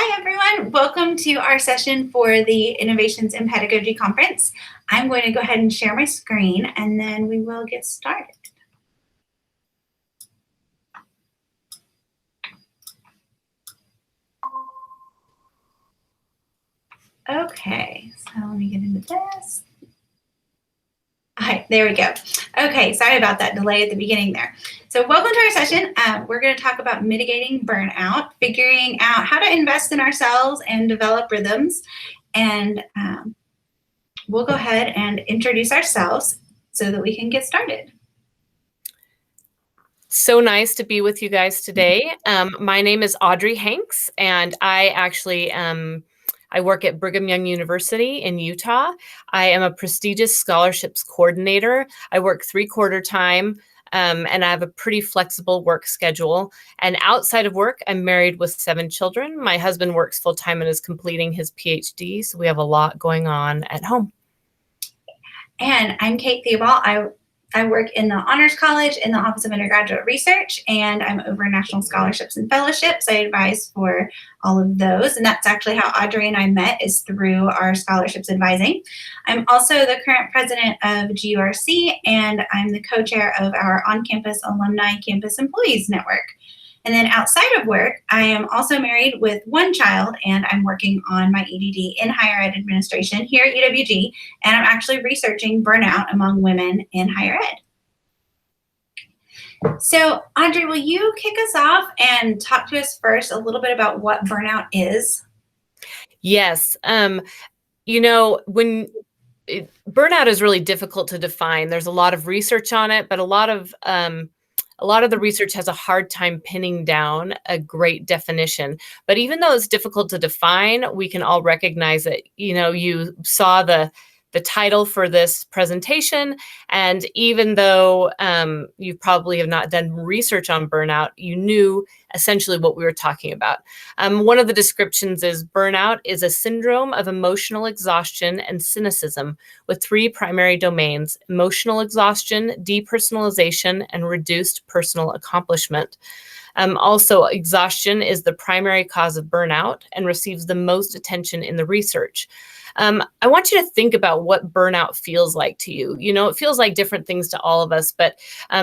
Hi, everyone. Welcome to our session for the Innovations in Pedagogy Conference. I'm going to go ahead and share my screen, and then we will get started. Okay, so let me get into this. All right, there we go. Okay, sorry about that delay at the beginning there. So welcome to our session. We're going to talk about mitigating burnout, figuring out how to invest in ourselves and develop rhythms. And we'll go ahead and introduce ourselves so that we can get started. So nice to be with you guys today. My name is Audrey Hanks, and I actually I work at Brigham Young University in Utah. I am a prestigious scholarships coordinator. I work 3/4 time, and I have a pretty flexible work schedule. And outside of work, I'm married with 7 children. My husband works full-time and is completing his PhD, so we have a lot going on at home. And I'm Kate Theobald. I work in the Honors College in the Office of Undergraduate Research, and I'm over National Scholarships and Fellowships. I advise for all of those, and that's actually how Audrey and I met, is through our scholarships advising. I'm also the current president of GURC, and I'm the co-chair of our on-campus alumni campus employees network. And then outside of work, I am also married with 1 child, and I'm working on my EDD in higher ed administration here at UWG, and I'm actually researching burnout among women in higher ed. So Audrey, will you kick us off and talk to us first a little bit about what burnout is? Yes. You know, burnout is really difficult to define. There's a lot of research on it, but a lot of the research has a hard time pinning down a great definition. But even though it's difficult to define, we can all recognize it. You know, you saw the title for this presentation, and even though you probably have not done research on burnout, you knew essentially what we were talking about. One of the descriptions is burnout is a syndrome of emotional exhaustion and cynicism with 3 primary domains: emotional exhaustion, depersonalization, and reduced personal accomplishment. Also, exhaustion is the primary cause of burnout and receives the most attention in the research. I want you to think about what burnout feels like to you. You know, it feels like different things to all of us, but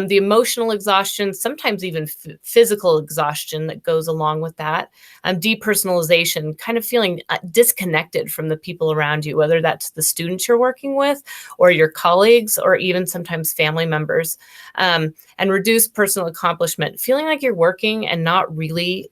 the emotional exhaustion, sometimes even physical exhaustion that goes along with that. Depersonalization, kind of feeling disconnected from the people around you, whether that's the students you're working with or your colleagues or even sometimes family members. And reduced personal accomplishment, feeling like you're working and not really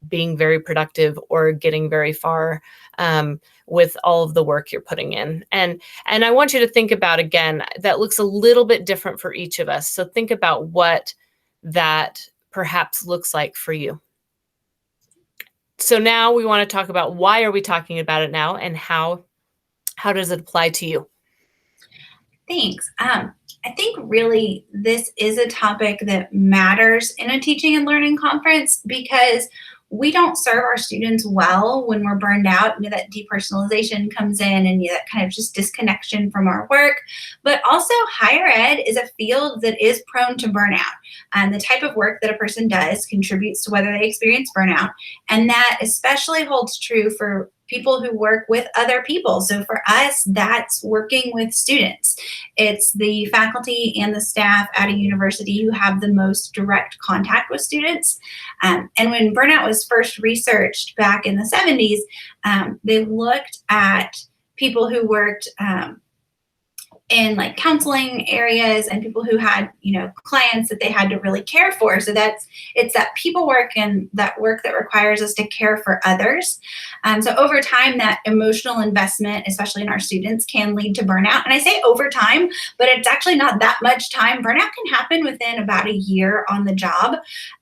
being very productive or getting very far with all of the work you're putting in. And I want you to think about, again, that looks a little bit different for each of us. So think about what that perhaps looks like for you. So now we want to talk about, why are we talking about it now, and how does it apply to you? Thanks. I think really this is a topic that matters in a teaching and learning conference, because we don't serve our students well when we're burned out. You know, that depersonalization comes in, and that kind of just disconnection from our work. But also, higher ed is a field that is prone to burnout. And the type of work that a person does contributes to whether they experience burnout. And that especially holds true for people who work with other people. So for us, that's working with students. It's the faculty and the staff at a university who have the most direct contact with students. And when burnout was first researched back in the 70s, they looked at people who worked in like counseling areas and people who had, you know, clients that they had to really care for. So it's that people work and that work that requires us to care for others. So over time, that emotional investment, especially in our students, can lead to burnout. And I say over time, but it's actually not that much time. Burnout can happen within about a year on the job.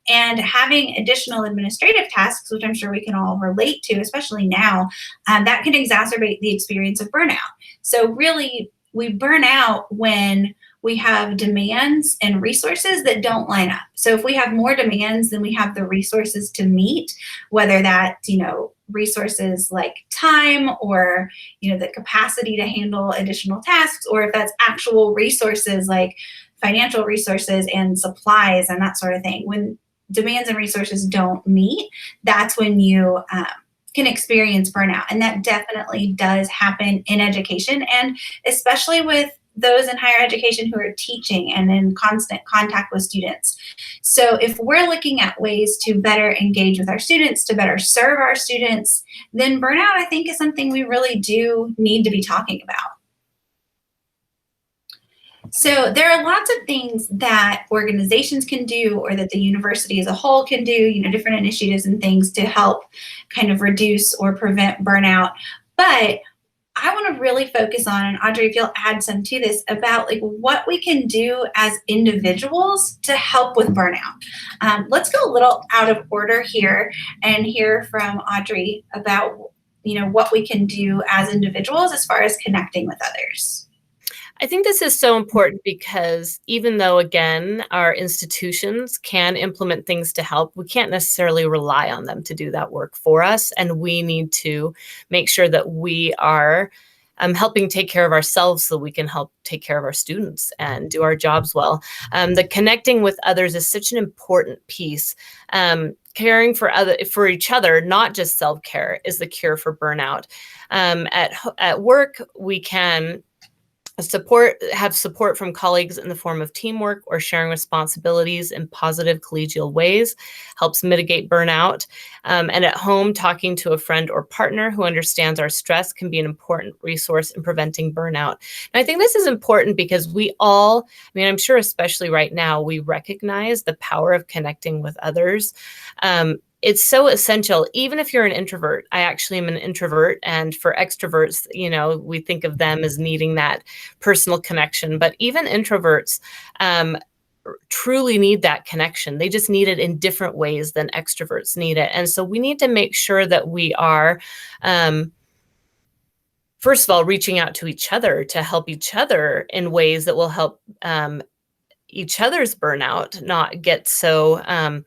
And having additional administrative tasks, which I'm sure we can all relate to, especially now, that can exacerbate the experience of burnout. So really, we burn out when we have demands and resources that don't line up. So if we have more demands than we have the resources to meet, whether that's, you know, resources like time or, you know, the capacity to handle additional tasks, or if that's actual resources like financial resources and supplies and that sort of thing. When demands and resources don't meet, that's when you can experience burnout. And that definitely does happen in education, and especially with those in higher education who are teaching and in constant contact with students. So if we're looking at ways to better engage with our students, to better serve our students, then burnout, I think, is something we really do need to be talking about. So there are lots of things that organizations can do, or that the university as a whole can do, different initiatives and things to help kind of reduce or prevent burnout. But I want to really focus on, and Audrey, if you'll add some to this, about like what we can do as individuals to help with burnout. Let's go a little out of order here and hear from Audrey about what we can do as individuals as far as connecting with others. I think this is so important because even though, again, our institutions can implement things to help, we can't necessarily rely on them to do that work for us. And we need to make sure that we are helping take care of ourselves so we can help take care of our students and do our jobs well. The connecting with others is such an important piece. Caring for each other, not just self-care, is the cure for burnout. At work, we can have support from colleagues in the form of teamwork or sharing responsibilities in positive collegial ways helps mitigate burnout. And at home, talking to a friend or partner who understands our stress can be an important resource in preventing burnout. And I think this is important because we all, I'm sure especially right now, we recognize the power of connecting with others. It's so essential, even if you're an introvert. I actually am an introvert. And for extroverts, we think of them as needing that personal connection. But even introverts truly need that connection. They just need it in different ways than extroverts need it. And so we need to make sure that we are, first of all, reaching out to each other to help each other in ways that will help each other's burnout not get so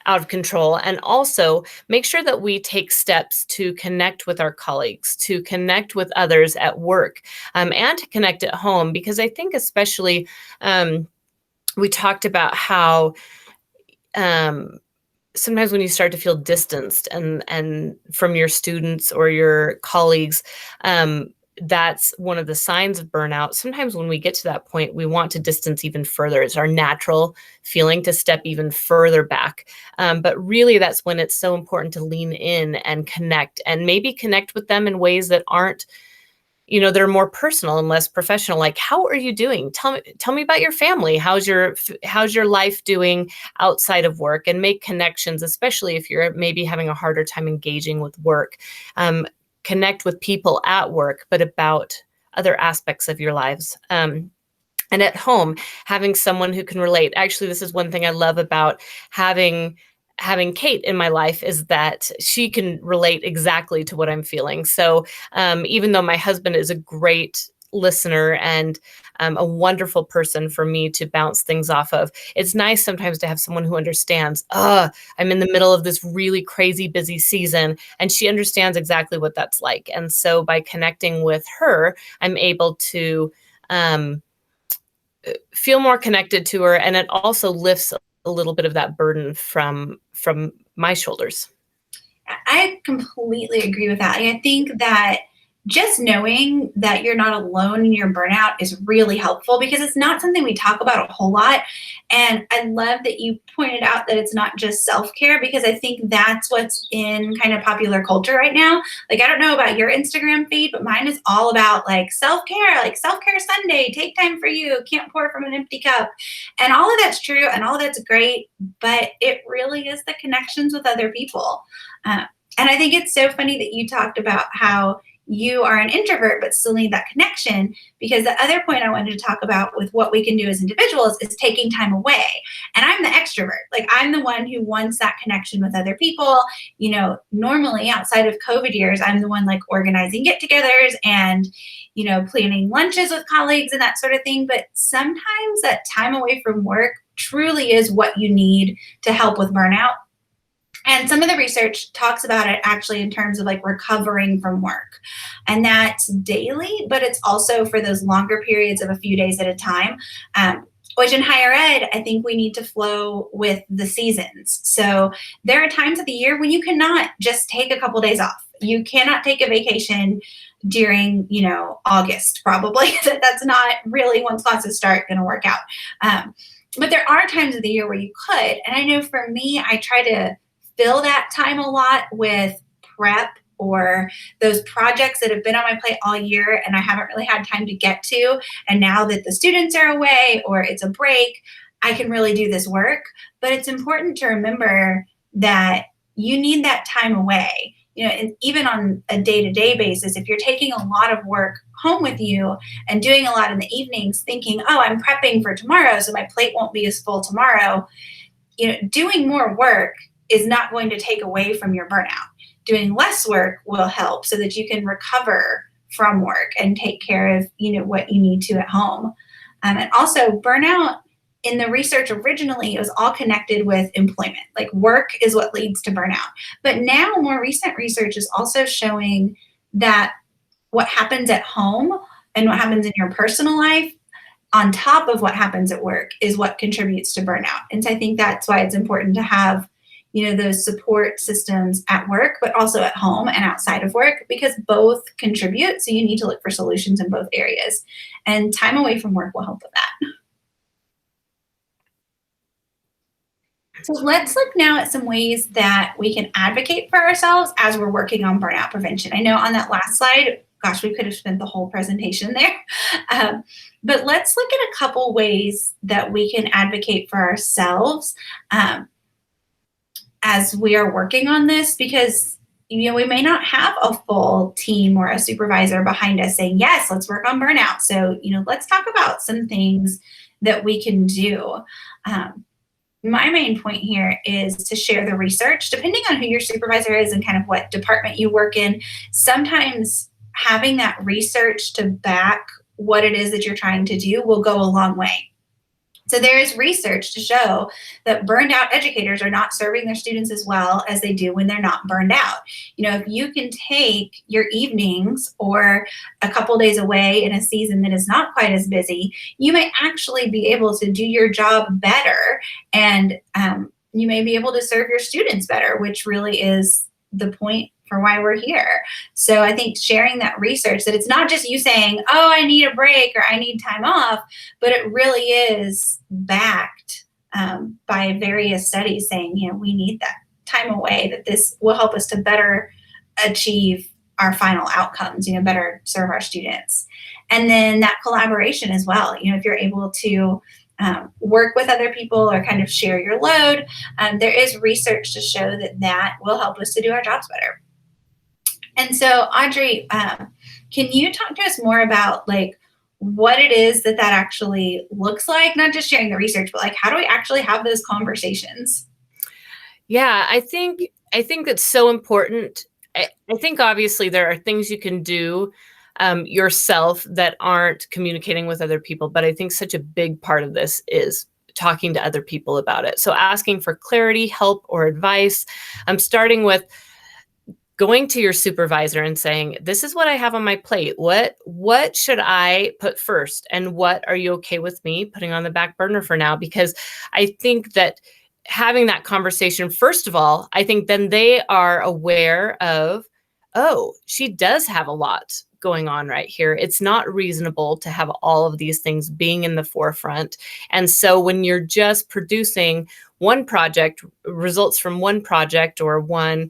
out of control, and also make sure that we take steps to connect with our colleagues, to connect with others at work, and to connect at home. Because I think especially we talked about how sometimes when you start to feel distanced and from your students or your colleagues, that's one of the signs of burnout. Sometimes when we get to that point, we want to distance even further. It's our natural feeling to step even further back. But really, that's when it's so important to lean in and maybe connect with them in ways that aren't, they're more personal and less professional. Like, how are you doing? Tell me about your family. How's your life doing outside of work? And make connections, especially if you're maybe having a harder time engaging with work. Connect with people at work, but about other aspects of your lives. And at home, having someone who can relate. Actually, this is one thing I love about having Kate in my life, is that she can relate exactly to what I'm feeling. So even though my husband is a great listener and a wonderful person for me to bounce things off of, it's nice sometimes to have someone who understands, I'm in the middle of this really crazy busy season, and she understands exactly what that's like. And so by connecting with her, I'm able to feel more connected to her, and it also lifts a little bit of that burden from my shoulders. I completely agree with that. I think that just knowing that you're not alone in your burnout is really helpful, because it's not something we talk about a whole lot. And I love that you pointed out that it's not just self-care, because I think that's what's in kind of popular culture right now. Like, I don't know about your Instagram feed, but mine is all about like self-care Sunday, take time for you, can't pour from an empty cup. And all of that's true and all of that's great, but it really is the connections with other people. And I think it's so funny that you talked about how you are an introvert but still need that connection, because the other point I wanted to talk about with what we can do as individuals is taking time away. And I'm the extrovert. Like, I'm the one who wants that connection with other people. Normally outside of COVID years, I'm the one like organizing get-togethers and, planning lunches with colleagues and that sort of thing. But sometimes that time away from work truly is what you need to help with burnout. And some of the research talks about it actually in terms of like recovering from work. And that's daily, but it's also for those longer periods of a few days at a time. Which in higher ed, I think we need to flow with the seasons. So there are times of the year when you cannot just take a couple days off. You cannot take a vacation during, August, probably. That's not really, once classes start, going to work out. But there are times of the year where you could. And I know for me, I try to fill that time a lot with prep or those projects that have been on my plate all year and I haven't really had time to get to. And now that the students are away or it's a break, I can really do this work. But it's important to remember that you need that time away. And even on a day-to-day basis, if you're taking a lot of work home with you and doing a lot in the evenings, thinking, oh, I'm prepping for tomorrow, so my plate won't be as full tomorrow, doing more work is not going to take away from your burnout. Doing less work will help so that you can recover from work and take care of, what you need to at home. And also burnout, in the research originally, it was all connected with employment. Like work is what leads to burnout. But now more recent research is also showing that what happens at home and what happens in your personal life on top of what happens at work is what contributes to burnout. And so I think that's why it's important to have, those support systems at work, but also at home and outside of work, because both contribute. So you need to look for solutions in both areas. And time away from work will help with that. So let's look now at some ways that we can advocate for ourselves as we're working on burnout prevention. I know on that last slide, gosh, we could have spent the whole presentation there. But let's look at a couple ways that we can advocate for ourselves as we are working on this, because we may not have a full team or a supervisor behind us saying, yes, let's work on burnout. So, let's talk about some things that we can do. My main point here is to share the research, depending on who your supervisor is and kind of what department you work in. Sometimes having that research to back what it is that you're trying to do will go a long way. So there is research to show that burned out educators are not serving their students as well as they do when they're not burned out. If you can take your evenings or a couple days away in a season that is not quite as busy, you may actually be able to do your job better, and you may be able to serve your students better, which really is the point for why we're here. So I think sharing that research, that it's not just you saying, oh, I need a break or I need time off, but it really is backed by various studies saying, we need that time away, that this will help us to better achieve our final outcomes, better serve our students. And then that collaboration as well, if you're able to work with other people or kind of share your load, there is research to show that will help us to do our jobs better. And so, Audrey, can you talk to us more about what it is that actually looks like? Not just sharing the research, but how do we actually have those conversations? Yeah, I think that's so important. I think obviously there are things you can do yourself that aren't communicating with other people, but I think such a big part of this is talking to other people about it. So asking for clarity, help, or advice. I'm starting with going to your supervisor and saying, this is what I have on my plate. What should I put first? And what are you okay with me putting on the back burner for now? Because I think that having that conversation, first of all, I think then they are aware of, oh, she does have a lot going on right here. It's not reasonable to have all of these things being in the forefront. And so when you're just producing one project, results from one project or one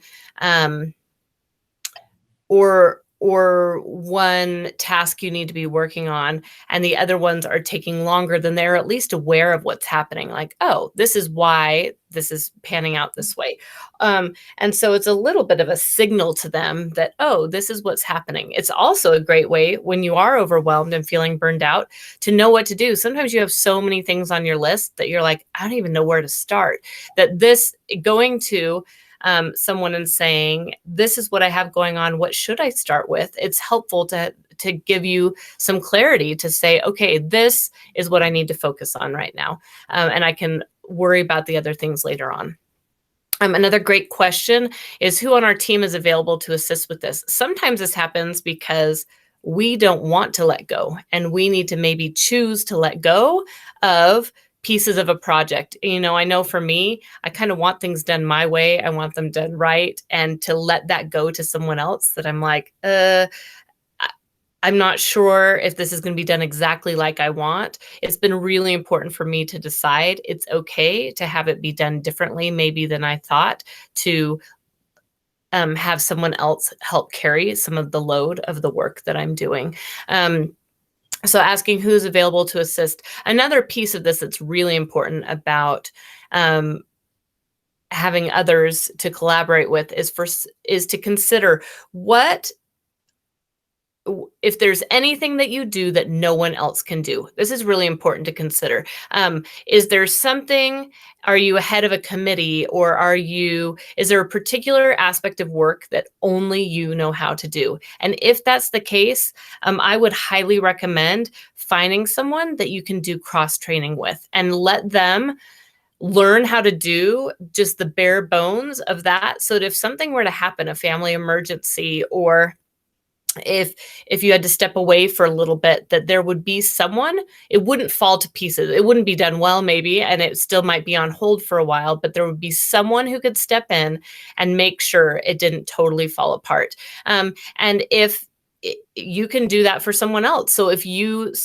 or one task you need to be working on, and the other ones are taking longer, then they're at least aware of what's happening. Like, oh, this is why this is panning out this way. And so it's a little bit of a signal to them that, oh, this is what's happening. It's also a great way when you are overwhelmed and feeling burned out to know what to do. Sometimes you have so many things on your list that you're like, I don't even know where to start. That this going to someone and saying, this is what I have going on. What should I start with? It's helpful to give you some clarity to say, okay, this is what I need to focus on right now. And I can worry about the other things later on. Another great question is, who on our team is available to assist with this? Sometimes this happens because we don't want to let go, and we need to maybe choose to let go of pieces of a project. I know for me, I kind of want things done my way. I want them done right. And to let that go to someone else that I'm like, I'm not sure if this is going to be done exactly like I want. It's been really important for me to decide it's okay to have it be done differently, maybe than I thought, to have someone else help carry some of the load of the work that I'm doing. So asking who's available to assist. Another piece of this that's really important about having others to collaborate with is to consider if there's anything that you do that no one else can do. This is really important to consider. Is there something, are you ahead of a committee, or is there a particular aspect of work that only you know how to do? And if that's the case, I would highly recommend finding someone that you can do cross-training with and let them learn how to do just the bare bones of that. So that if something were to happen, a family emergency, or if you had to step away for a little bit, that there would be someone, it wouldn't fall to pieces. It wouldn't be done well, maybe, and it still might be on hold for a while, but there would be someone who could step in and make sure it didn't totally fall apart. And if you can do that for someone else. So if you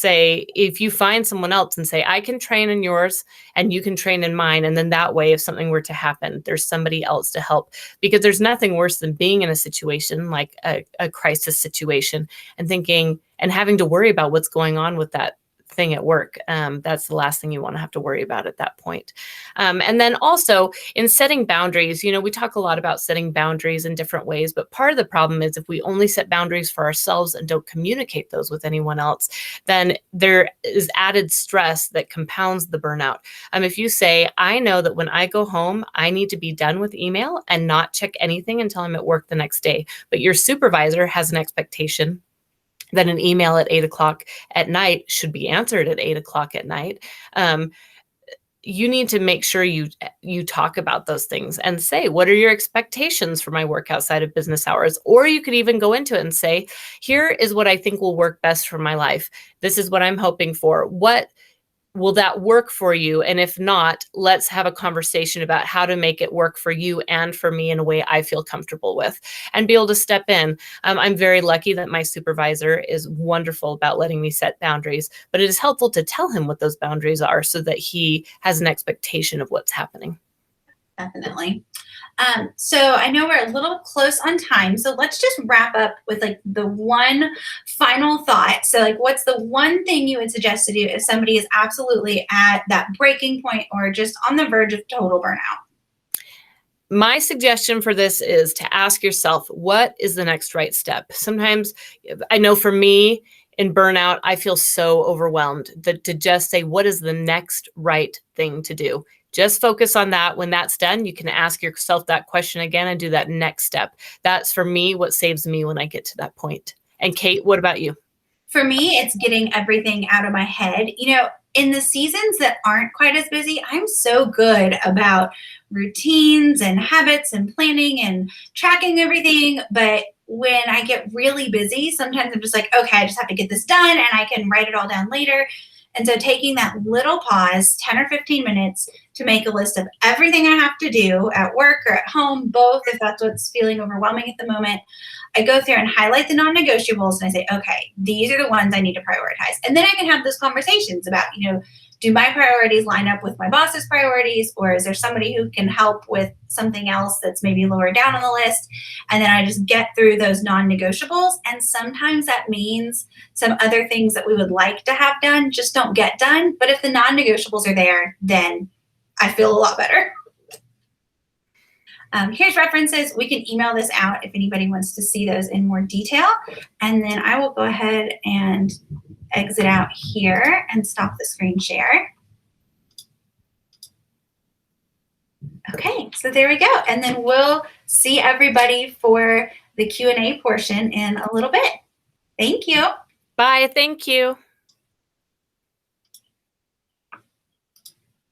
find someone else and say, I can train in yours and you can train in mine. And then that way, if something were to happen, there's somebody else to help, because there's nothing worse than being in a situation like a crisis situation and thinking and having to worry about what's going on with that thing at work. That's the last thing you want to have to worry about at that point. And then also in setting boundaries, we talk a lot about setting boundaries in different ways, but part of the problem is if we only set boundaries for ourselves and don't communicate those with anyone else, then there is added stress that compounds the burnout. If you say, I know that when I go home, I need to be done with email and not check anything until I'm at work the next day, but your supervisor has an expectation that an email at 8:00 at night should be answered at 8:00 at night. You need to make sure you talk about those things and say, what are your expectations for my work outside of business hours? Or you could even go into it and say, here is what I think will work best for my life. This is what I'm hoping for. What will that work for you? And if not, let's have a conversation about how to make it work for you and for me in a way I feel comfortable with, and be able to step in. I'm very lucky that my supervisor is wonderful about letting me set boundaries, but it is helpful to tell him what those boundaries are so that he has an expectation of what's happening. Definitely. So I know we're a little close on time, so let's just wrap up with like the one final thought. So like, what's the one thing you would suggest to do if somebody is absolutely at that breaking point or just on the verge of total burnout? My suggestion for this is to ask yourself, what is the next right step? Sometimes, I know for me in burnout, I feel so overwhelmed that to just say, what is the next right thing to do? Just focus on that. When that's done, you can ask yourself that question again and do that next step. That's, for me, what saves me when I get to that point. And Kate, what about you? For me, it's getting everything out of my head. In the seasons that aren't quite as busy, I'm so good about routines and habits and planning and tracking everything. But when I get really busy, sometimes I'm just like, okay, I just have to get this done and I can write it all down later. And so taking that little pause, 10 or 15 minutes, to make a list of everything I have to do at work or at home, both, if that's what's feeling overwhelming at the moment. I go through and highlight the non-negotiables and I say, okay, these are the ones I need to prioritize. And then I can have those conversations about, do my priorities line up with my boss's priorities, or is there somebody who can help with something else that's maybe lower down on the list? And then I just get through those non-negotiables. And sometimes that means some other things that we would like to have done just don't get done. But if the non-negotiables are there, then I feel a lot better. Here's references. We can email this out if anybody wants to see those in more detail. And then I will go ahead and exit out here and stop the screen share. Okay, so there we go. And then we'll see everybody for the Q&A portion in a little bit. Thank you. Bye. Thank you.